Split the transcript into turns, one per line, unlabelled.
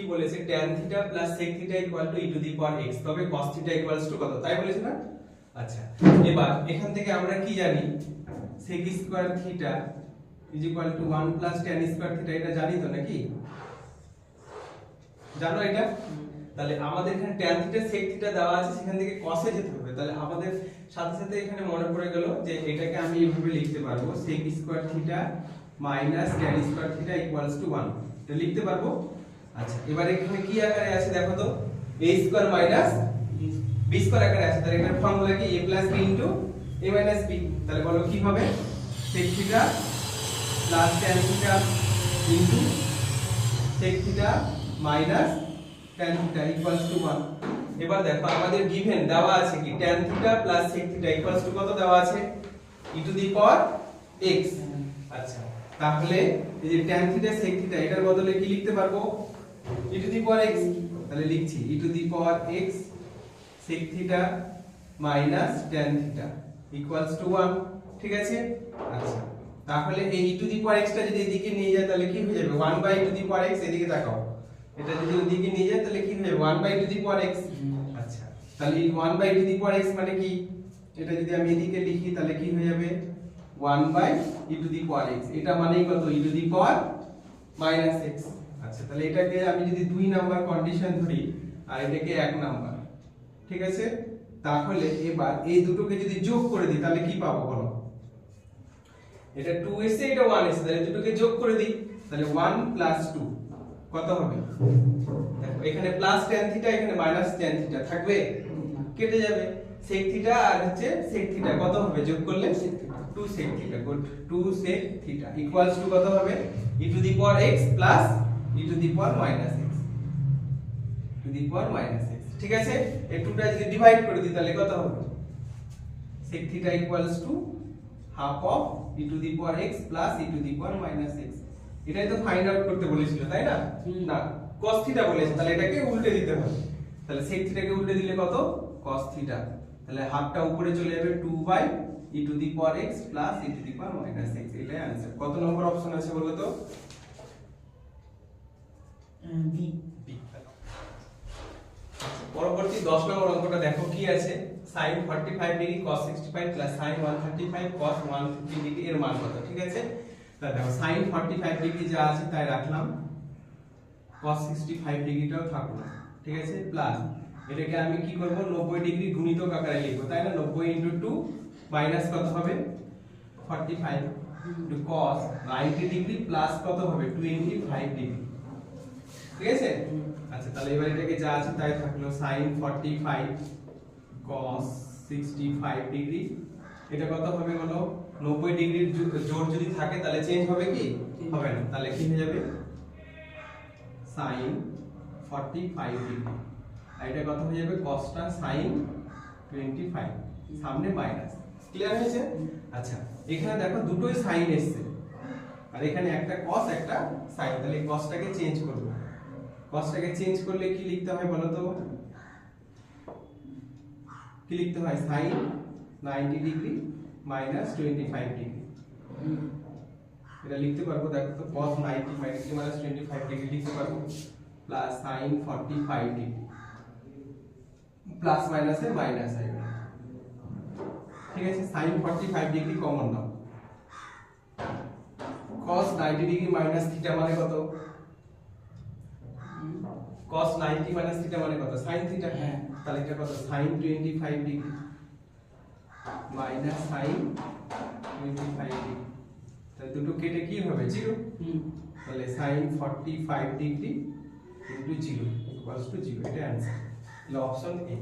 কি বলেছে tan theta plus sec theta equal to e to the power x, তবে cos theta equals to কত, তাই বলেছে না? আচ্ছা, এবার এখান থেকে আমরা কি জানি, sec square theta is equal to 1 plus tan square theta, এটা জানি তো নাকি? জানো এটা? তাহলে আমাদের এখানে tan থিটা sec থিটা দেওয়া আছে, সেখান থেকে cos এ যেতে হবে। তাহলে আমাদের সাথে সাথে এখানে মনে পড়ে গেল যে এটাকে আমি এইভাবে লিখতে পারবো sec square theta minus tan square theta equals to 1, এটা লিখতে পারবো। আচ্ছা, এবার এখানে কি আকারে আছে দেখো তো, a square minus b square আকারে আছে। তাহলে এটার ফর্মুলা কি, a plus b into a minus b। তাহলে বলো কি হবে, sec theta plus tan theta into sec theta minus tan theta equals to 1। এবার দেখো আমাদের গিভেন দেওয়া আছে কি, tan theta plus sec theta equals to কত দেওয়া আছে, e to the power x। আচ্ছা, তাহলে এই যে tan থিটা sec থিটা এটার বদলে কি লিখতে পারবো, e to the power x। তাহলে লিখছি e to the power x sec theta minus tan theta equals to 1, ঠিক আছে? আচ্ছা, তাহলে এই e to the power x টা যদি এদিকে নিয়ে যায় তাহলে কি হয়ে যাবে, 1 by e to the power x। এদিকে তাকাও, এটা যদি ওদিকে নিয়ে যায় তাহলে কি হবে, 1 by e to the power x। আচ্ছা, তাহলে 1 by e to the power x মানে কি, এটা যদি আমি এদিকে লিখি তাহলে কি হয়ে যাবে 1 by e to the power x, এটা মানেই কত, e to the power minus x। আচ্ছা, তাহলে এটাকে আমি যদি 2 নাম্বার কন্ডিশন ধরি আর এটাকে 1 নাম্বার, ঠিক আছে? তাহলে এবার এই দুটোকে যদি যোগ করে দিই তাহলে কি পাবো বলো, এটা 2 এসে এটা 1 এসে, তাহলে দুটোকে যোগ করে দিই, তাহলে 1 প্লাস 2 কত হবে, দেখো এখানে প্লাস tan থিটা এখানে মাইনাস tan থিটা থাকবে, কেটে যাবে। sec থিটা আর হচ্ছে sec থিটা কত হবে যোগ করলে, 2 sec theta, good, 2 sec theta equals to কত হবে, e to the power x plus e to the power minus x, two the power minus x, ঠিক আছে? এই 2টা যদি ডিভাইড করে দিই তাহলে কত হবে, sec theta equals to half of e to the power x plus e to the power minus x। এটাই তো ফাইন্ড আউট করতে বলেছিল, তাই না? না, cos থিটা বলেছে, তাহলে এটাকে উল্টে দিতে হবে। তাহলে sec থিটাকে উল্টে দিলে কত, cos থিটা, তাহলে হাফটা উপরে চলে যাবে 2 by e to the power x plus e to the power minus x। এটাই आंसर। কত নম্বর অপশন আছে বলো তো, বি। পরবর্তী 10 নম্বর অঙ্কটা দেখো কি আছে, sin 45 degree cos 65 plus sin 135 cos 150 degree এর মান কত, ঠিক আছে? তাহলে দেখো sin 45 ডিগ্রি যা আছে তাই রাখলাম, cos 65 ডিগ্রিটাও থাকলো, ঠিক আছে? প্লাস এটাকে আমি কি করব, 90 ডিগ্রি গুণিতক আকারে লিখব, তাই না? 90 ইনটু 2 মাইনাস কত হবে 45 ইনটু cos 90 ডিগ্রি প্লাস কত হবে 25 ডিগ্রি, ঠিক আছে? আচ্ছা, তাহলে এবার এটাকে যা আছে তাই থাকলো, sin 45 cos 65 ডিগ্রি, এটা কত হবে বলো, 90 ডিগ্রির জোর যদি থাকে তাহলে চেঞ্জ হবে কি, হবে না, তাহলে কি হয়ে যাবে sin 45 ডিগ্রি, আর এটা কত হয়ে যাবে cosটা sin 25, সামনে মাইনাস, ক্লিয়ার হয়েছে? আচ্ছা, এখানে দেখো দুটোই sin এসেছে আর এখানে একটা cos একটা sin, তাহলে এই cosটাকে চেঞ্জ করব। cosটাকে চেঞ্জ করলে কি লিখতে হয় বলো তো, কি লিখতে হয়, sin 90 ডিগ্রি মাইনাস 25 ডিগ্রি, এটা লিখতে পারবো। দেখো তো cos 90 মাইনাস 25 ডিগ্রি লিখতে পারবো, প্লাস sin 45 ডিগ্রি, প্লাস মাইনাসে মাইনাস আসবে, ঠিক আছে? sin 45 ডিগ্রি কমন নাও, cos 90 ডিগ্রি মাইনাস থিটা মানে কত, cos 90 মাইনাস থিটা মানে কত, sin থিটা, হ্যাঁ, তাহলে এটা কত, sin 25 degree minus sin 25 degree, তাহলে দুটো কেটে কি হবে 0, তাহলে sin 45 degree into 0 equals to 0, এটা आंसर, তাহলে অপশন এ।